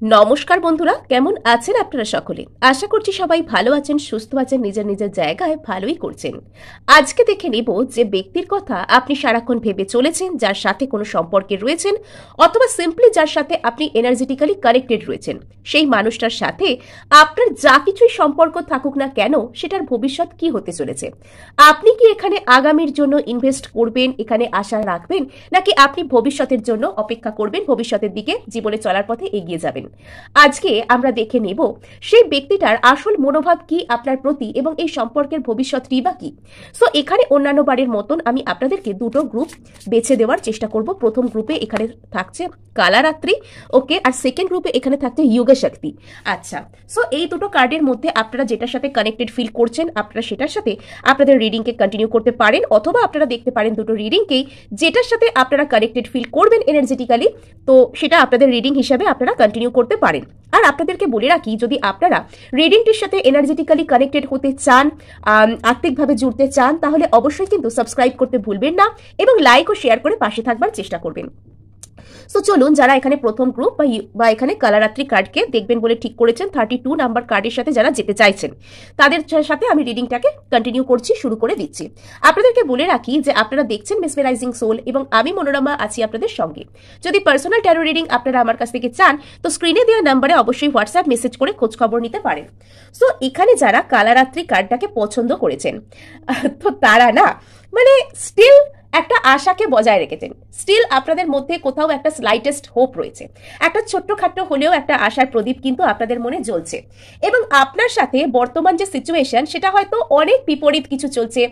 নমস্কার বন্ধুরা, কেমন আছেন আপনারা সকলে? আশা করছি সবাই ভালো আছেন, সুস্থ আছেন, নিজের নিজের জায়গায় ভালোই করছেন। আজকে দেখে নেব যে ব্যক্তির কথা আপনি সারাক্ষণ ভেবে চলেছেন, যার সাথে কোনো সম্পর্কে রয়েছেন, অথবা সিম্পলি যার সাথে আপনি এনার্জেটিক্যালি কানেক্টেড রয়েছেন, সেই মানুষটার সাথে আপনার যা কিছুই সম্পর্ক থাকুক না কেন, সেটার ভবিষ্যৎ কি হতে চলেছে। আপনি কি এখানে আগামীর জন্য ইনভেস্ট করবেন, এখানে আশা রাখবেন, নাকি আপনি ভবিষ্যতের জন্য অপেক্ষা করবেন, ভবিষ্যতের দিকে জীবনে চলার পথে এগিয়ে যাবেন। আজকে আমরা দেখে নেব সেই ব্যক্তিটার আসল মনোভাব কি আপনার প্রতি, এবং এই সম্পর্কের ভবিষ্যৎটি বা কি। সো এখানে অন্যান্য বারের মতন আমি আপনাদেরকে দুটো গ্রুপ বেছে দেওয়ার চেষ্টা করব। প্রথম গ্রুপে এখানে থাকছে কালারাত্রি, ওকে, আর সেকেন্ড গ্রুপে এখানে থাকছে যোগা শক্তি। আচ্ছা, সো এই দুটো কার্ডের মধ্যে আপনারা যেটার সাথে কানেক্টেড ফিল করছেন, আপনারা সেটার সাথে আপনাদের রিডিংকে কন্টিনিউ করতে পারেন, অথবা আপনারা দেখতে পারেন দুটো রিডিংকেই, যেটার সাথে আপনারা কানেক্টেড ফিল করবেন এনার্জেটিক্যালি, তো সেটা আপনাদের রিডিং হিসাবে আপনারা কন্টিনিউ করতে পারেন। আর আপনাদেরকে বলে রাখি, যদি আপনারা রিডিংটির সাথে এনার্জেটিক্যালি কানেক্টেড হতে চান, আত্মিকভাবে জুড়তে চান, তাহলে অবশ্যই কিন্তু সাবস্ক্রাইব করতে ভুলবেন না, এবং লাইক ও শেয়ার করে পাশে থাকবার চেষ্টা করবেন। সো চলুন, যারা এখানে প্রথম গ্রুপ বা এখানে কালারাত্রি কার্ডকে দেখবেন বলে ঠিক করেছেন, 32 নাম্বার কার্ডের সাথে যারা যেতে চাইছেন, তাদের সাথে আমি রিডিংটাকে কন্টিনিউ করছি, শুরু করে দিচ্ছি। আপনাদেরকে বলে রাখি যে আপনারা দেখছেন মেসমেরাইজিং সোল, এবং আমি মনোরমা আছি আপনাদের সঙ্গে। যদি পার্সোনাল ট্যারো রিডিং আপনারা আমার কাছ থেকে চান, তো স্ক্রিনে দেওয়া নাম্বারে অবশ্যই হোয়াটসঅ্যাপ মেসেজ করে খোঁজ খবর নিতে পারেন। সো এখানে যারা কালারাত্রি কার্ডটাকে পছন্দ করেছেন, তো তারা না মানে স্টিল একটা আশাকে বজায় রেখেছেন, স্টিল আপনাদের মধ্যে কোথাও একটা স্লাইটেস্ট হোপ রয়েছে, একটা ছোট্টখাট্ট হলেও একটা আশার প্রদীপ কিন্তু আপনাদের মনে জ্বলছে। এবং আপনার সাথে বর্তমান যে সিচুয়েশন, সেটা হয়তো অনেক বিপরীত কিছু চলছে,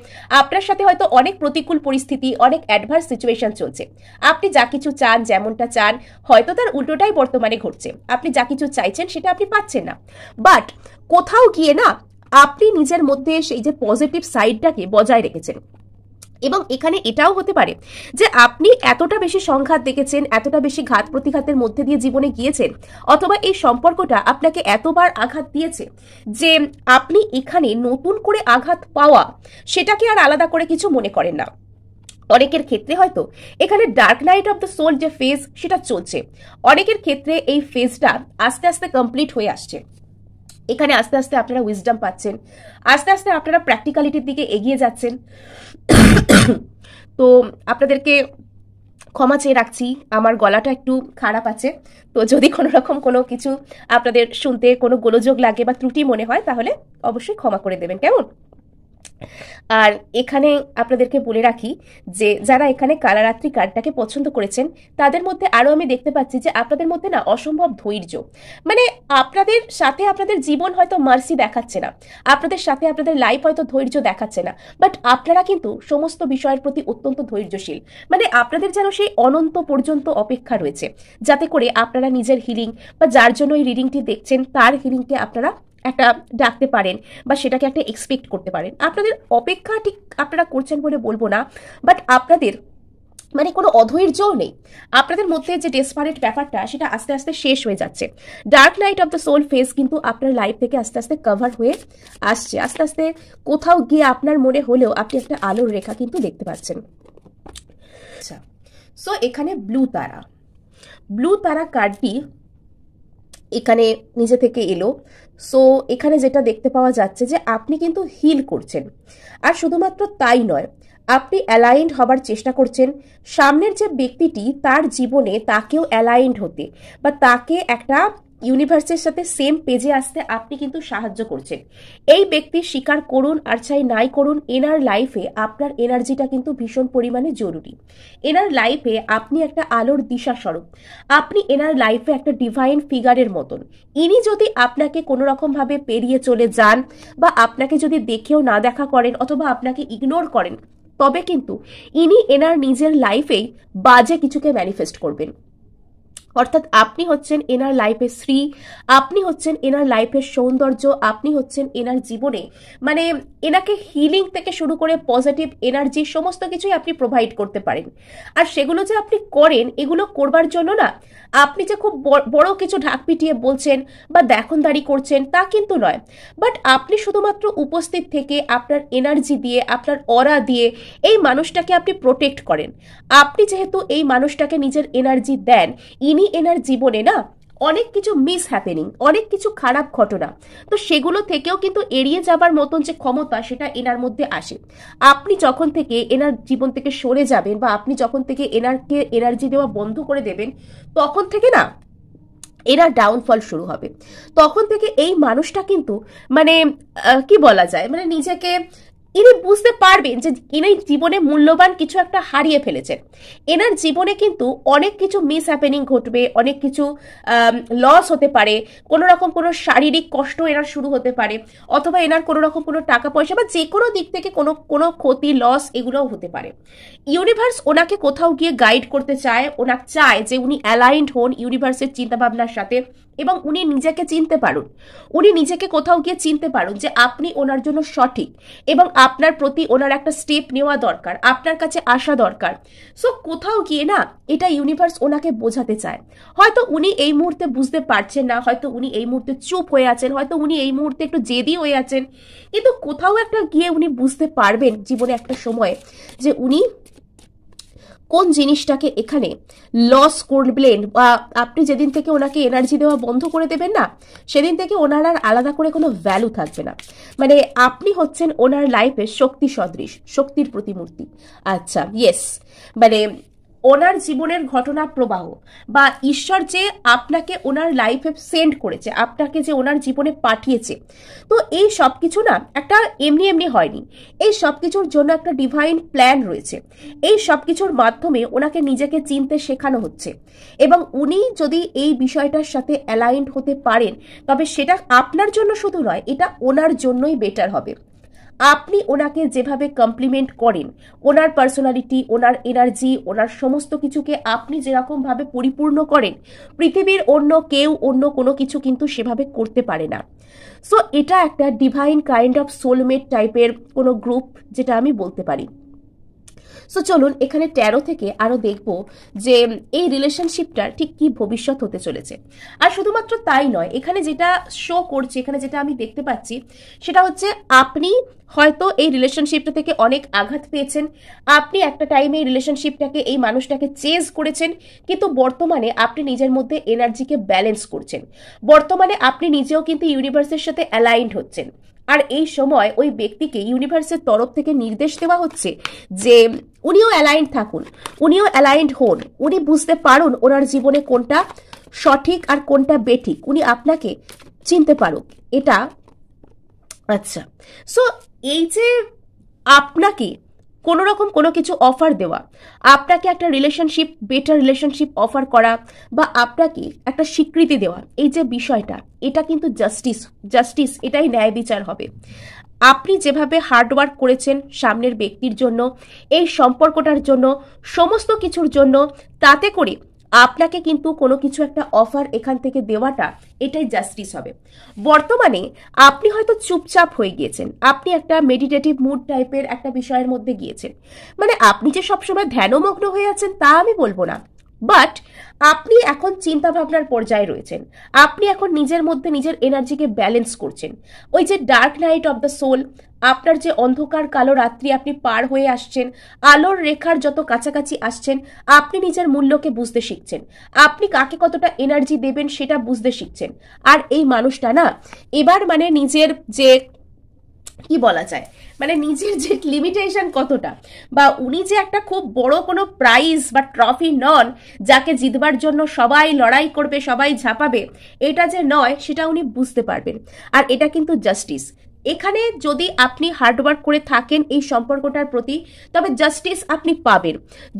আপনার সাথে হয়তো অনেক প্রতিকূল পরিস্থিতি, অনেক অ্যাডভার্স সিচুয়েশন চলছে। আপনি যা কিছু চান, যেমনটা চান, হয়তো তার উল্টোটাই বর্তমানে ঘটছে। আপনি যা কিছু চাইছেন সেটা আপনি পাচ্ছেন না, বাট কোথাও গিয়ে না আপনি নিজের মধ্যে সেই যে পজিটিভ সাইডটাকে বজায় রেখেছেন। এবং এখানে এটাও হতে পারে যে আপনি এতটা বেশি সংঘাত দেখেছেন, এতটা বেশি ঘাত প্রতিঘাতের মধ্যে দিয়ে জীবনে গিয়েছেন, অথবা এই সম্পর্কটা আপনাকে এতবার আঘাত দিয়েছে যে আপনি এখানে নতুন করে আঘাত পাওয়া সেটাকে আর আলাদা করে কিছু মনে করেন না। অনেকের ক্ষেত্রে হয়তো এখানে dark night of the soul যে ফেজ, সেটা চলছে। অনেকের ক্ষেত্রে এই ফেজটা আস্তে আস্তে কমপ্লিট হয়ে আসছে। এখানে আস্তে আস্তে আপনারা উইজডম পাচ্ছেন, আস্তে আস্তে আপনারা প্র্যাকটিক্যালিটির দিকে এগিয়ে যাচ্ছেন। তো আপনাদেরকে ক্ষমা চেয়ে রাখছি, আমার গলাটা একটু খারাপ আছে, তো যদি কোনো রকম কোনো কিছু আপনাদের শুনতে কোনো গোলযোগ লাগে বা ত্রুটি মনে হয়, তাহলে অবশ্যই ক্ষমা করে দেবেন, কেমন? আর এখানে আপনাদেরকে বলে রাখি যে যারা এখানে কালারাত্রি কার্ডটাকে পছন্দ করেছেন, তাদের মধ্যে আরো আমি দেখতে পাচ্ছি যে আপনাদের মধ্যে না অসম্ভব ধৈর্য, মানে আপনাদের সাথে আপনাদের জীবন হয়তো মার্সি দেখাচ্ছে না, আপনাদের সাথে আপনাদের লাইফ হয়তো ধৈর্য দেখাচ্ছে না, বাট আপনারা কিন্তু সমস্ত বিষয়ের প্রতি অত্যন্ত ধৈর্যশীল। মানে আপনাদের যেন সেই অনন্ত পর্যন্ত অপেক্ষা রয়েছে, যাতে করে আপনারা নিজের হিলিং, বা যার জন্য এই রিডিংটি দেখছেন তার হিলিংকে আপনারা একটা ডাকতে পারেন, বা সেটাকে একটা এক্সপেক্ট করতে পারেন। আপনাদের অপেক্ষা ঠিক আপনারা করছেন বলে বলবো না, বাট আপনাদের মানে কোনো অধৈর্যও নেই। আপনাদের মধ্যে যে ডেসপারেট ব্যাপারটা, সেটা আস্তে আস্তে শেষ হয়ে যাচ্ছে। Dark night of the soul phase কিন্তু আপনার লাইফ থেকে আস্তে আস্তে কভার হয়ে আসছে। আস্তে আস্তে কোথাও গিয়ে আপনার মনে হলেও আপনি একটা আলোর রেখা কিন্তু দেখতে পাচ্ছেন। আচ্ছা, সো এখানে ব্লু তারা কার্ডটি এখানে নিজে থেকে এলো। সো এখানে যেটা দেখতে পাওয়া যাচ্ছে যে আপনি কিন্তু হিল করছেন, আর শুধুমাত্র তাই নয়, আপনি অ্যালাইন্ড হবার চেষ্টা করছেন সামনের যে ব্যক্তিটি, তার জীবনে তাকেও অ্যালাইন্ড হতে, বা তাকে একটা ইউনিভার্সের সাথে সেম পেজে আসতে আপনি কিন্তু সাহায্য করছেন। এই ব্যক্তি স্বীকার করুন আর চাই নাই করুন, এনার লাইফে আপনার এনার্জিটা কিন্তু ভীষণ পরিমাণে জরুরি। এনার লাইফে আপনি একটা আলোর দিশা স্বরূপ, আপনি এনার লাইফে একটা ডিভাইন ফিগারের মতন। ইনি যদি আপনাকে কোনো রকম ভাবে পেরিয়ে চলে যান, বা আপনাকে যদি দেখেও না দেখা করেন, অথবা আপনাকে ইগনোর করেন, তবে কিন্তু ইনি এনার নিজের লাইফেই বাজে কিছুকে ম্যানিফেস্ট করবেন। অর্থাৎ আপনি হচ্ছেন এনার লাইফের শ্রী, আপনি হচ্ছেন এনার লাইফের সৌন্দর্য, আপনি হচ্ছেন এনার জীবনে মানে এনাকে হিলিং থেকে শুরু করে পজিটিভ এনার্জি সমস্ত কিছুই আপনি প্রোভাইড করতে পারেন। আর সেগুলো যে আপনি করেন, এগুলো করবার জন্য না আপনি যে খুব বড় কিছু ঢাক পিটিয়ে বলছেন বা দেখনদারি করছেন, তা কিন্তু নয়, বাট আপনি শুধুমাত্র উপস্থিত থেকে আপনার এনার্জি দিয়ে, আপনার অরা দিয়ে এই মানুষটাকে আপনি প্রোটেক্ট করেন। আপনি যেহেতু এই মানুষটাকে নিজের এনার্জি দেন, ইনি এনার জীবনে না অনেক কিছু মিস হ্যাপেনিং, অনেক কিছু খারাপ ঘটনা, তো সেগুলো থেকেও কিন্তু এড়িয়ে যাবার মতন যে ক্ষমতা সেটা এনার মধ্যে আসে। আপনি যখন থেকে এনার জীবন থেকে সরে যাবেন বা আপনি যখন থেকে এনারকে এনার্জি দেওয়া বন্ধ করে দেবেন, তখন থেকে না এনার ডাউনফল শুরু হবে। তখন থেকে এই মানুষটা কিন্তু মানে কি বলা যায়, মানে নিজেকে ইনি বুঝতে পারবেন যে ইনি জীবনে মূল্যবান কিছু একটা হারিয়ে ফেলেছেন। এনার জীবনে কিন্তু অনেক কিছু মিস হ্যাপেনিং ঘটবে, অনেক কিছু লস হতে পারে, কোনো রকম কোনো শারীরিক কষ্ট এনার শুরু হতে পারে, অথবা এনার কোনো রকম কোনো টাকা পয়সা বা যে কোনো দিক থেকে কোনো কোনো ক্ষতি লস এগুলোও হতে পারে। ইউনিভার্স ওনাকে কোথাও গিয়ে গাইড করতে চায়, ওনাকে চায় যে উনি অ্যালাইন্ড হন ইউনিভার্সের চিন্তাভাবনার সাথে, এবং উনি নিজেকে চিনতে পারুন, উনি নিজেকে কোথাও গিয়ে চিনতে পারুন যে আপনি ওনার জন্য সঠিক, এবং আপনার প্রতি ওনার একটা স্টেপ নেওয়া দরকার, আপনার কাছে আসা দরকার। সো কোথাও গিয়ে না এটা ইউনিভার্স ওনাকে বোঝাতে চায়। হয়তো উনি এই মুহূর্তে বুঝতে পারছেন না, হয়তো উনি এই মুহূর্তে চুপ হয়ে আছেন, হয়তো উনি এই মুহূর্তে একটু জেদি হয়ে আছেন, কিন্তু কোথাও একটা গিয়ে উনি বুঝতে পারবেন জীবনে একটা সময় যে উনি কোন জিনিসটাকে এখানে লস করলেন, বা আপনি যেদিন থেকে ওনাকে এনার্জি দেওয়া বন্ধ করে দেবেন না, সেদিন থেকে ওনার আর আলাদা করে কোনো ভ্যালু থাকবে না। মানে আপনি হচ্ছেন ওনার লাইফে শক্তি সদৃশ, শক্তির প্রতিমূর্তি। আচ্ছা, ইয়েস, মানে ওনার জীবনের ঘটনা প্রবাহ বা ঈশ্বর যে আপনাকে ওনার লাইফে সেন্ড করেছে, আপনাকে যে ওনার জীবনে পাঠিয়েছে, তো এই সব কিছু না একটা এমনি এমনি হয়নি। এই সব কিছুর জন্য একটা ডিভাইন প্ল্যান রয়েছে। এই সব কিছুর মাধ্যমে ওনাকে নিজেকে চিনতে শেখানো হচ্ছে, এবং উনি যদি এই বিষয়টার সাথে অ্যালাইন্ড হতে পারেন, তবে সেটা আপনার জন্য শুধু নয়, এটা ওনার জন্যই বেটার হবে। আপনি ওনাকে যেভাবে কমপ্লিমেন্ট করেন, ওনার পার্সোনালিটি, ওনার এনার্জি, ওনার সমস্ত কিছুকে আপনি যেরকম ভাবে পরিপূর্ণ করেন, পৃথিবীর অন্য কেউ অন্য কোনো কিছু কিন্তু সেভাবে করতে পারে না। সো এটা একটা ডিভাইন কাইন্ড অফ সোলমেট টাইপের কোনো গ্রুপ, যেটা আমি বলতে পারি। সো চলুন এখানে 13 থেকে আরো দেখব যে এই রিলেশনশিপটার ঠিক কি ভবিষ্যৎ হতে চলেছে। আর শুধুমাত্র তাই নয়, এখানে যেটা শো করছে, এখানে যেটা আমি দেখতে পাচ্ছি, সেটা হচ্ছে আপনি হয়তো এই রিলেশনশিপটা থেকে অনেক আঘাত পেয়েছেন, আপনি একটা টাইমে এই রিলেশনশিপটাকে, এই মানুষটাকে চেজ করেছেন, কিন্তু বর্তমানে আপনি নিজের মধ্যে এনার্জিকে ব্যালেন্স করছেন, বর্তমানে আপনি নিজেও কিন্তু ইউনিভার্সের সাথে অ্যালাইন্ড হচ্ছেন। আর এই সময় ওই ব্যক্তিকে ইউনিভার্সের তরফ থেকে নির্দেশ দেওয়া হচ্ছে যে উনিও অ্যালাইন্ড থাকুন, উনিও অ্যালাইন্ড হন, উনি বুঝতে পারুন ওনার জীবনে কোনটা সঠিক আর কোনটা বেঠিক, উনি আপনাকে চিনতে পারুক এটা। আচ্ছা, সো এই যে আপনাকে কোনো রকম কোনো কিছু অফার দেওয়া, আপনাকে একটা রিলেশনশিপ, বেটার রিলেশনশিপ অফার করা, বা আপনাকে একটা স্বীকৃতি দেওয়া, এই যে বিষয়টা, এটা কিন্তু জাস্টিস, জাস্টিস এটাই ন্যায় বিচার হবে। আপনি যেভাবে হার্ডওয়ার্ক করেছেন সামনের ব্যক্তির জন্য, এই সম্পর্কটার জন্য, সমস্ত কিছুর জন্য, তাতে করে আপনাকে কিন্তু কোনো কিছু একটা অফার এখান থেকে দেওয়াটা, এটাই জাস্টিস হবে। বর্তমানে আপনি হয়তো চুপচাপ হয়ে গিয়েছেন, আপনি একটা মেডিটেটিভ মুড টাইপের একটা বিষয়ের মধ্যে গিয়েছেন, মানে আপনি যে সবসময় ধ্যানমগ্ন হয়ে আছেন তা আমি বলবো না, বাট আপনি এখন চিন্তা ভাবনার পর্যায়ে রয়েছেন, আপনি এখন নিজের মধ্যে নিজের এনার্জিকে ব্যালেন্স করছেন। ওই যে dark night of the soul, আপনার যে অন্ধকার কালো রাত্রি আপনি পার হয়ে আসছেন, আলোর রেখার যত কাছাকাছি আসছেন, আপনি নিজের মূল্যকে বুঝতে শিখছেন, আপনি কাকে কতটা এনার্জি দেবেন সেটা বুঝতে শিখছেন। আর এই মানুষটা না এবার মানে নিজের যে কি বলা যায়, মানে নিজের যে লিমিটেশন কতটা, বা উনি যে একটা খুব বড় কোনো প্রাইজ বা ট্রফি নন যাকে জিতবার জন্য সবাই লড়াই করবে, সবাই ঝাঁপাবে, এটা যে নয় সেটা উনি বুঝতে পারবেন। আর এটা কিন্তু জাস্টিস। এখানে যদি আপনি হার্ডওয়ার্ক করে থাকেন এই সম্পর্কটার প্রতি, তবে জাস্টিস আপনি পাবেন।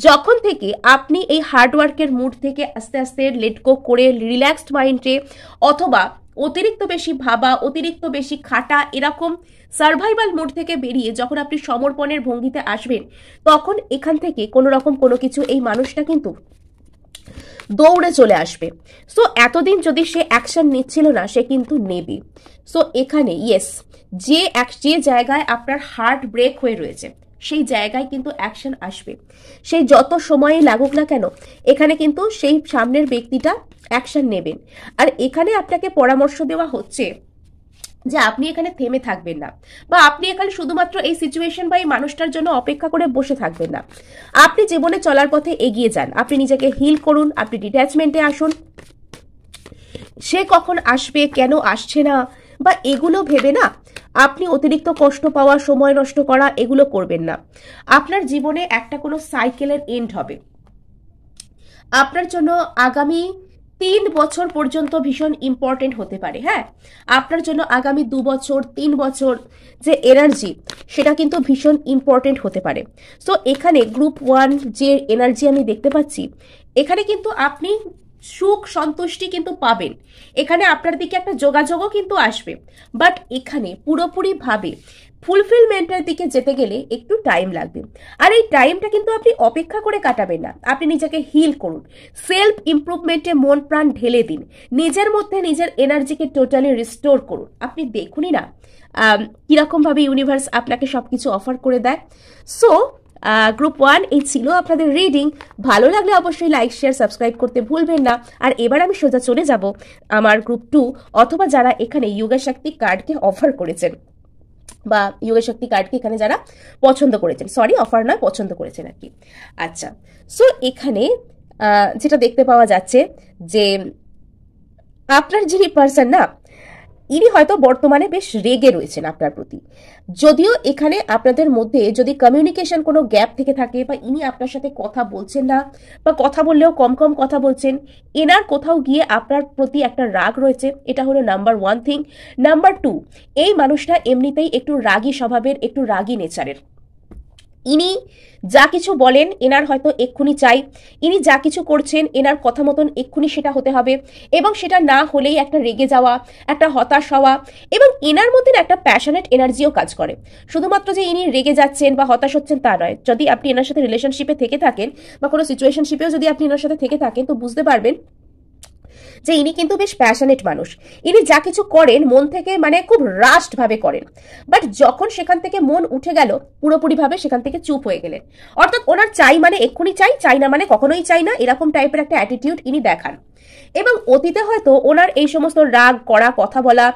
যখন থেকে আপনি এই হার্ডওয়ার্কের মুড থেকে আস্তে আস্তে লেট গো করে রিল্যাক্সড মাইন্ডে, অথবা অতিরিক্ত বেশি ভাবা, অতিরিক্ত বেশি খাটা, এরকম সার্ভাইভাল মোড থেকে বেরিয়ে যখন আপনি সমর্পণের ভঙ্গিতে আসবেন, তখন এখান থেকে কোনো রকম কোনো কিছু এই মানুষটা কিন্তু দৌড়ে চলে আসবে। সো এতদিন যদি সে অ্যাকশন নিচ্ছিল না, সে কিন্তু নেবে। সো এখানে ইয়েস, যে জায়গায় আপনার হার্ট ব্রেক হয়ে রয়েছে, সেই জায়গায় কিন্তু অ্যাকশন আসবে। সেই যত সময়ই লাগুক না কেন, এখানে কিন্তু সেই সামনের ব্যক্তিটা অ্যাকশন নেবেন। আর এখানে আপনাকে পরামর্শ দেওয়া হচ্ছে যে আপনি এখানে থেমে থাকবেন না, বা আপনি এখানে শুধুমাত্র এই সিচুয়েশন বা এই মানুষটার জন্য অপেক্ষা করে বসে থাকবেন না। আপনি জীবনে চলার পথে এগিয়ে যান, আপনি নিজেকে হিল করুন, আপনি ডিট্যাচমেন্টে আসুন, সে কখন আসবে, কেন আসছে না, বা এগুলো ভেবে না আপনি অতিরিক্ত কষ্ট পাওয়া, সময় নষ্ট করা এগুলো করবেন না। আপনার জীবনে একটা কোনো সাইকেলের এন্ড হবে। আপনার জন্য আগামী 3 বছর পর্যন্ত ভীষণ ইম্পর্টেন্ট হতে পারে। হ্যাঁ, আপনার জন্য আগামী 2 বছর 3 বছর যে এনার্জি, সেটা কিন্তু ভীষণ ইম্পর্টেন্ট হতে পারে। সো এখানে গ্রুপ 1 যে এনার্জি আমি দেখতে পাচ্ছি, এখানে কিন্তু আপনি সুখ সন্তুষ্টি কিন্তু পাবেন, এখানে আপনার দিকে একটা যোগাযোগও কিন্তু আসবে। বাট এখানে পুরোপুরিভাবে ফুলফিলমেন্টের দিকে যেতে গেলে একটু টাইম লাগবে। আর এই টাইমটা কিন্তু আপনি অপেক্ষা করে কাটাবেন না, আপনি নিজেকে হিল করুন, সেলফ ইমপ্রুভমেন্টে মন প্রাণ ঢেলে দিন, নিজের মধ্যে নিজের এনার্জিকে টোটালি রিস্টোর করুন। আপনি দেখুনই না কিরকমভাবে ইউনিভার্স আপনাকে সবকিছু অফার করে দেয়। সো গ্রুপ 1 এই ছিল আপনাদের রিডিং। ভালো লাগলে অবশ্যই লাইক শেয়ার সাবস্ক্রাইব করতে ভুলবেন না। আর এবার আমি সোজা চলে যাব আমার গ্রুপ 2 অথবা যারা এখানে যোগা শক্তি কার্ডকে অফার করেছেন বা যোগা শক্তি কার্ডকে এখানে যারা পছন্দ করেছেন, সরি অফার নয়, পছন্দ করেছেন আর কি। আচ্ছা, সো এখানে যেটা দেখতে পাওয়া যাচ্ছে যে আপনার যিনি পার্সন না, ইনি হয়তো বর্তমানে বেশ রেগে রয়েছেন আপনার প্রতি। যদিও এখানে আপনাদের মধ্যে যদি কমিউনিকেশন কোনো গ্যাপ থেকে থাকে বা ইনি আপনার সাথে কথা বলছেন না বা কথা বললেও কম কম কথা বলছেন, এনার কোথাও গিয়ে আপনার প্রতি একটা রাগ রয়েছে। এটা হলো নাম্বার 1 থিং। নাম্বার 2, এই মানুষটা এমনিতেই একটু রাগী স্বভাবের, একটু রাগী নেচারের। ইনি যা কিছু বলেন এনার হয়তো এক্ষুনি চাই, ইনি যা কিছু করছেন এনার কথা মতন এক্ষুনি সেটা হতে হবে, এবং সেটা না হলেই একটা রেগে যাওয়া, একটা হতাশ হওয়া, এবং এনার মধ্যে একটা প্যাশনেট এনার্জিও কাজ করে। শুধুমাত্র যে ইনি রেগে যাচ্ছেন বা হতাশ হচ্ছেন তা নয়। যদি আপনি এনার সাথে রিলেশনশিপে থেকে থাকেন বা কোনো সিচুয়েশনশিপেও যদি আপনি এনার সাথে থেকে থাকেন, তো বুঝতে পারবেন যে ইনি কিন্তু বেশ প্যাশনেট মানুষ। ইনি যা কিছু করেন মন থেকে, মানে খুব রাস্ট ভাবে করেন, বাট যখন সেখান থেকে মন উঠে গেল পুরোপুরিভাবে সেখান থেকে চুপ হয়ে গেলেন। অর্থাৎ ওনার চাই মানে এক্ষুনি চাই, চাই না মানে কখনোই চাই না, এরকম টাইপের একটা অ্যাটিটিউড ইনি দেখান। এবং অতীতে হয়তো ওনার এই সমস্ত রাগ করা, কথা বলা,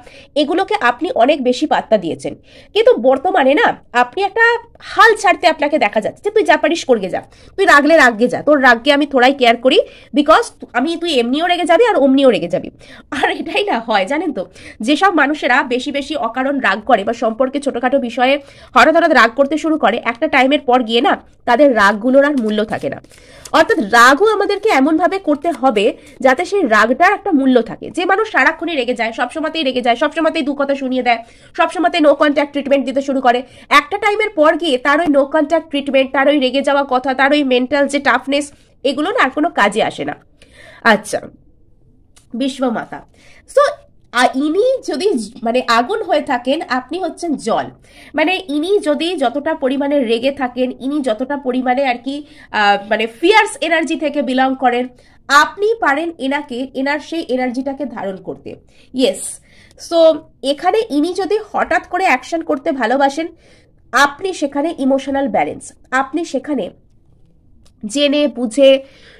এগুলোকে আপনি অনেক বেশি পাত্তা দিয়েছেন। কিন্তু বর্তমানে না আপনি একটা হাল ছাড়তে আপনাকে দেখা যাচ্ছে যে তুই যা পারিস করগে যা, তুই রাগলে রাগগে যা, তোর রাগকে আমি থোড়াই কেয়ার করি, বিকজ তুই এমনিও রেগে যাবি আর অমনিও রেগে যাবি। আর এটাই না হয়, জানেন তো, যেসব মানুষেরা বেশি বেশি অকারণ রাগ করে বা সম্পর্কে ছোটখাটো বিষয়ে হঠাৎ হঠাৎ রাগ করতে শুরু করে, একটা টাইমের পর গিয়ে না তাদের রাগগুলোর আর মূল্য থাকে না। অর্থাৎ রাগও আমাদেরকে এমনভাবে করতে হবে যাতে সেই রাগটার একটা মূল্য থাকে। যে মানুষ সারাক্ষণই রেগে যায়, সবসময়তেই রেগে যায়, সবসময়তেই দু কথা শুনিয়ে দেয়, সবসময়তেই নো কন্ট্যাক্ট ট্রিটমেন্ট দিতে শুরু করে, একটা টাইমের পর গিয়ে তার ওই নো কন্ট্যাক্ট ট্রিটমেন্ট, তার ওই রেগে যাওয়া কথা, তার ওই মেন্টাল যে টাফনেস, এগুলো না আর কোনো কাজে আসে না। আচ্ছা, বিশ্বমাতা। সো ইনি যদি মানে আগুন হয়ে থাকেন, আপনি হচ্ছেন জল। মানে ইনি যদি যতটা পরিমাণে রেগে থাকেন, ইনি যতটা পরিমাণে আর কি মানে ফিয়ার্স এনার্জি থেকে বিলং করেন, আপনি পারেন এনার সেই এনার্জিটাকে ধারণ করতে। ইয়েস, সো এখানে ইনি যদি হঠাৎ করে অ্যাকশন করতে ভালোবাসেন, আপনি সেখানে ইমোশনাল ব্যালেন্স, আপনি সেখানে জেনে বুঝে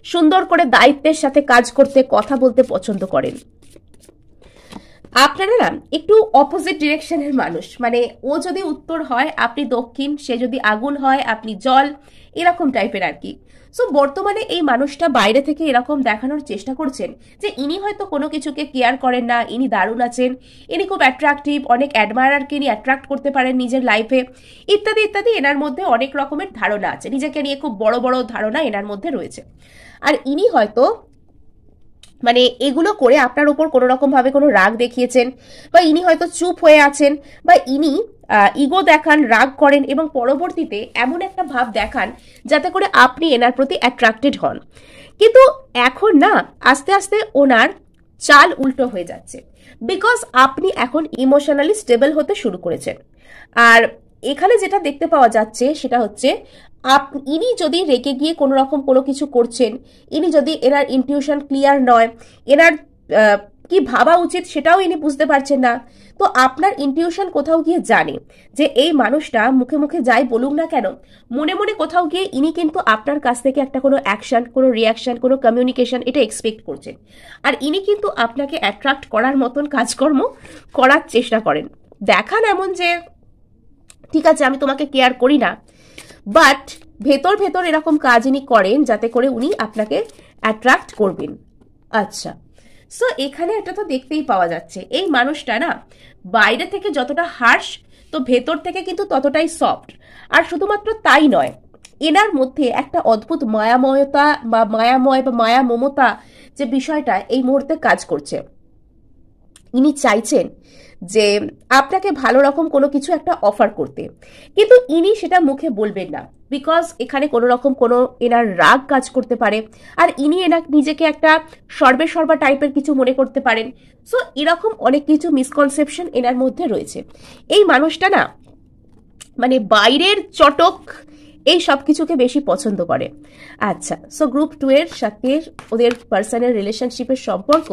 সুন্দর করে দায়িত্বের সাথে কাজ করতে, কথা বলতে পছন্দ করেন। আপনারা না একটু অপোজিট ডিরেকশনের মানুষ। মানে ও যদি উত্তর হয় আপনি দক্ষিণ, সে যদি আগুন হয় আপনি জল, এরকম টাইপের আর কি। সো বর্তমানে এই মানুষটা বাইরে থেকে এরকম দেখানোর চেষ্টা করছেন যে ইনি হয়তো কোনো কিছুকে কেয়ার করেন না, ইনি দারুণ আছেন, ইনি খুব অ্যাট্রাকটিভ, অনেক অ্যাডমায়ারকে ইনি অ্যাট্রাক্ট করতে পারেন নিজের লাইফে, ইত্যাদি ইত্যাদি। এনার মধ্যে অনেক রকমের ধারণা আছে, নিজেকে নিয়ে খুব বড় বড় ধারণা এনার মধ্যে রয়েছে। আর ইনি হয়তো মানে এগুলো করে আপনার উপর কোনো রকম ভাবে কোনো রাগ দেখিয়েছেন, বা ইনি হয়তো চুপ হয়ে আছেন, বা ইনি ইগো দেখান, রাগ করেন, এবং পরবর্তীতে এমন একটা ভাব দেখান যাতে করে আপনি এনার প্রতি অ্যাট্রাক্টেড হন। কিন্তু এখন না আস্তে আস্তে ওনার চাল উল্টো হয়ে যাচ্ছে, বিকজ আপনি এখন ইমোশনালি স্টেবল হতে শুরু করেছেন। আর এখানে যেটা দেখতে পাওয়া যাচ্ছে সেটা হচ্ছে ইনি যদি রেগে গিয়ে কোনো রকম কোনো কিছু করছেন, ইনি যদি এনার ইনটিউশন ক্লিয়ার নয়, এনার কি ভাবা উচিত সেটাও ইনি বুঝতে পারছেন না, তো আপনার ইনটিউশন কোথাও গিয়ে জানে যে এই মানুষটা মুখে মুখে যাই বলুক না কেন, মনে মনে কোথাও গিয়ে ইনি কিন্তু আপনার কাছ থেকে একটা কোনো অ্যাকশন, কোনো রিয়াকশন, কোনো কমিউনিকেশন এটা এক্সপেক্ট করছেন। আর ইনি কিন্তু আপনাকে অ্যাট্রাক্ট করার মতন কাজকর্ম করার চেষ্টা করেন, দেখান এমন যে ঠিক আছে আমি তোমাকে কেয়ার করি না, বাট ভেতর ভেতর এরকম কাজ ইনি করেন যাতে করে উনি আপনাকে অ্যাট্রাক্ট করবেন। আচ্ছা, সো এখানে এটা তো দেখতেই পাওয়া যাচ্ছে এই মানুষটা না বাইরে থেকে যতটা হার্শ, তো ভেতর থেকে কিন্তু ততটাই সফট। আর শুধুমাত্র তাই নয়, এনার মধ্যে একটা অদ্ভুত মায়াময়তা বা মায়াময় বা মায়া মমতা যে বিষয়টা এই মুহূর্তে কাজ করছে। ইনি চাইছেন যে আপনাকে ভালো রকম কোনো কিছু একটা অফার করতে, কিন্তু ইনি সেটা মুখে বলবেন না, বিকজ এখানে কোনো রকম কোনো এনার রাগ কাজ করতে পারে, আর ইনি নিজেকে একটা সর্বেসর্বা টাইপের কিছু মনে করতে পারেন। সো এরকম অনেক কিছু মিসকনসেপশন এনার মধ্যে রয়েছে। এই মানুষটা না মানে বাইরের চটক এই সব কিছুকে বেশি পছন্দ করে। আচ্ছা, সো গ্রুপ 2 এর সাথে ওদের পার্সনের রিলেশনশিপের সম্পর্ক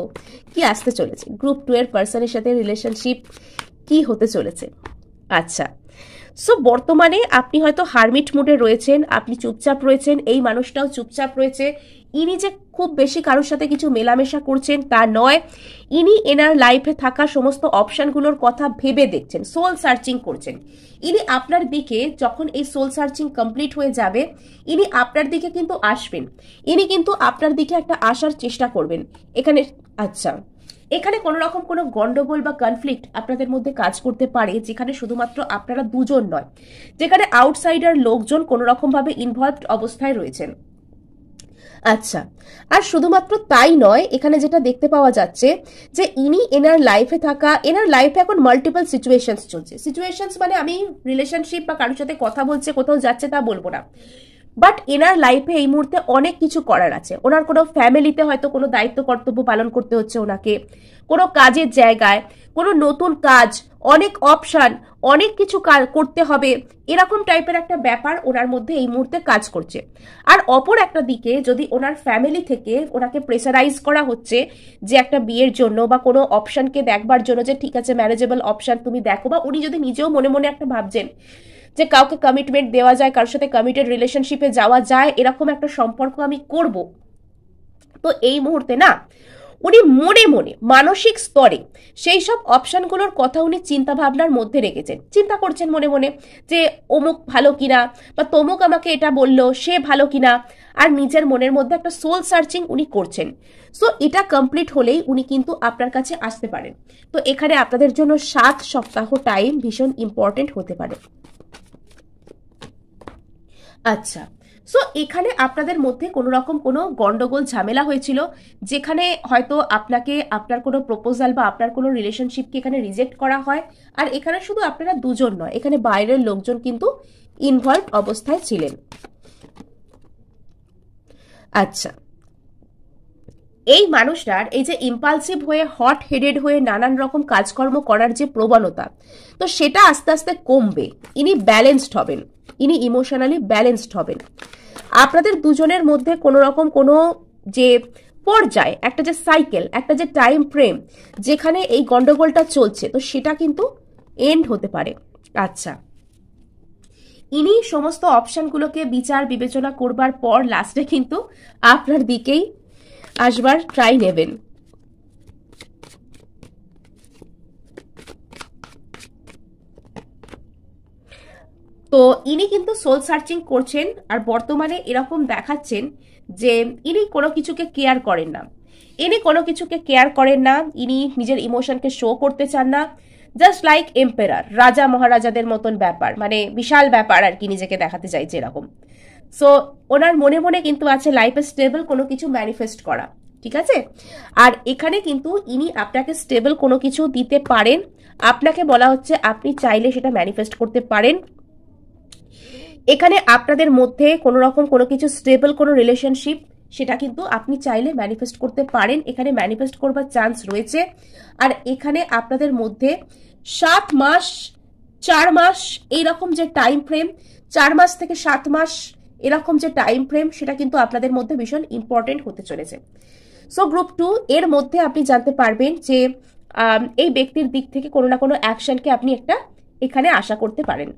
কি আসতে চলেছে, গ্রুপ 2 এর পার্সনের সাথে রিলেশনশিপ কি হতে চলেছে। আচ্ছা, সো বর্তমানে আপনি হয়তো হারমিট মুডে রয়েছেন, আপনি চুপচাপ রয়েছেন, এই মানুষটাও চুপচাপ রয়েছে। ইনি যে খুব বেশি কারোর সাথে কিছু মেলামেশা করছেন তা নয়, ইনি এনার লাইফে থাকা সমস্ত অপশনগুলোর কথা ভেবে দেখছেন, সোল সার্চিং করছেন। ইনি আপনার দিকে যখন এই সোল সার্চিং কমপ্লিট হয়ে যাবে, ইনি আপনার দিকে কিন্তু আসবেন, ইনি কিন্তু আপনার দিকে একটা আসার চেষ্টা করবেন এখানে। আচ্ছা, এখানে কোনো রকম কোনো গন্ডগোল বা কনফ্লিক্ট আপনাদের মধ্যে কাজ করতে পারে, যেখানে শুধুমাত্র আপনারা দুজন নয়, যেখানে আউটসাইডার লোকজন কোনো রকম ভাবে ইনভলভড অবস্থায় রয়েছেন। আচ্ছা, আর শুধুমাত্র তাই নয়, এখানে যেটা দেখতে পাওয়া যাচ্ছে যে ইনি এনার লাইফে থাকা, এনার লাইফে এখন মাল্টিপল সিচুয়েশনস চলছে। সিচুয়েশনস মানে আমি রিলেশনশিপ বা কারোর সাথে কথা বলছে, কোথাও যাচ্ছে তা বলবো না, বাট এনার লাইফে এই মুহূর্তে অনেক কিছু করার আছে। ওনার কোনো ফ্যামিলিতে হয়তো কোনো দায়িত্ব কর্তব্য পালন করতে হচ্ছে ওনাকে, কোনো কাজের জায়গায় কোনো নতুন কাজ, অনেক অপশন, অনেক কিছু করতে হবে, এরকম টাইপের একটা ব্যাপার ওনার মধ্যে এই মুহূর্তে কাজ করছে। আর অপর একটা দিকে যদি ওনার ফ্যামিলি থেকে ওনাকে প্রেসারাইজ করা হচ্ছে যে একটা বিয়ের জন্য বা কোনো অপশনকে দেখবার জন্য, যে ঠিক আছে ম্যানেজেবল অপশন তুমি দেখো, বা উনি যদি নিজেও মনে মনে একটা ভাবছেন যে কাউকে কমিটমেন্ট দেওয়া যায়, কারোর সাথে কমিটেড রিলেশনশিপে যাওয়া যায়, এরকম একটা সম্পর্ক আমি করব, তো এই মুহূর্তে না উনি মনে মনে মানসিক স্তরে সেই সব অপশনগুলোর কথা উনি চিন্তা ভাবনার মধ্যে রেখেছেন, চিন্তা করছেন মনে মনে যে অমুক ভালো কিনা, বা তমুক আমাকে এটা বললো সে ভালো কিনা, আর নিজের মনের মধ্যে একটা সোল সার্চিং উনি করছেন। সো এটা কমপ্লিট হলেই উনি কিন্তু আপনার কাছে আসতে পারেন। তো এখানে আপনাদের জন্য 7 সপ্তাহ টাইম ভীষণ ইম্পর্টেন্ট হতে পারে। আচ্ছা, সো এখানে আপনাদের মধ্যে কোনো রকম কোনো গন্ডগোল ঝামেলা হয়েছিল, যেখানে হয়তো আপনাকে আপনার কোনো প্রপোজাল বা আপনার কোনো রিলেশনশিপকে এখানে রিজেক্ট করা হয়। আর এখানে শুধু আপনারা দুজন নয়, এখানে বাইরের লোকজন কিন্তু ইনভলভ অবস্থায় ছিলেন। আচ্ছা, এই মানুষটার এই যে ইম্পালসিভ হয়ে হট হেডেড হয়ে নানান রকম কাজকর্ম করার যে প্রবণতা, তো সেটা আস্তে আস্তে কমবে। ইনি ব্যালেন্সড হবেন, ইনি ইমোশনালি ব্যালেন্সড হবেন। আপনাদের দুজনের মধ্যে কোনো রকম কোনো যে পর্যায়, একটা যে সাইকেল, একটা যে টাইম ফ্রেম যেখানে এই গন্ডগোলটা চলছে, তো সেটা কিন্তু এন্ড হতে পারে। আচ্ছা, ইনি সমস্ত অপশনগুলোকে বিচার বিবেচনা করবার পর লাস্টে কিন্তু আপনার দিকেই আসবার ট্রাই নেবেন। তো ইনি কিন্তু সোল সার্চিং করছেন, আর বর্তমানে এরকম দেখাচ্ছেন যে ইনি কোনো কিছুকে কেয়ার করেন না, ইনি কোনো কিছুকে কেয়ার করেন না, ইনি নিজের ইমোশনকে শো করতে চান না, জাস্ট লাইক এম্পেরার, রাজা মহারাজাদের মতন ব্যাপার, মানে বিশাল ব্যাপার আর কি নিজেকে দেখাতে চাইছে এরকম। সো ওনার মনে মনে কিন্তু আছে লাইফে স্টেবল কোনো কিছু ম্যানিফেস্ট করা, ঠিক আছে। আর এখানে কিন্তু ইনি আপনাকে স্টেবল কোনো কিছু দিতে পারেন, আপনাকে বলা হচ্ছে আপনি চাইলে সেটা ম্যানিফেস্ট করতে পারেন। এখানে আপনাদের মধ্যে কোনো রকম কোনো কিছু স্টেবল কোনো রিলেশনশিপ, সেটা কিন্তু আপনি চাইলে ম্যানিফেস্ট করতে পারেন, এখানে ম্যানিফেস্ট করবার চান্স রয়েছে। আর এখানে আপনাদের মধ্যে 7 মাস 4 মাস এইরকম যে টাইম ফ্রেম, 4 মাস থেকে 7 মাস এরকম যে টাইম ফ্রেম, সেটা কিন্তু আপনাদের মধ্যে ভীষণ ইম্পর্টেন্ট হতে চলেছে। সো গ্রুপ 2 এর মধ্যে আপনি জানতে পারবেন যে এই ব্যক্তির দিক থেকে কোনো না কোনো অ্যাকশনকে আপনি একটা এখানে আশা করতে পারেন।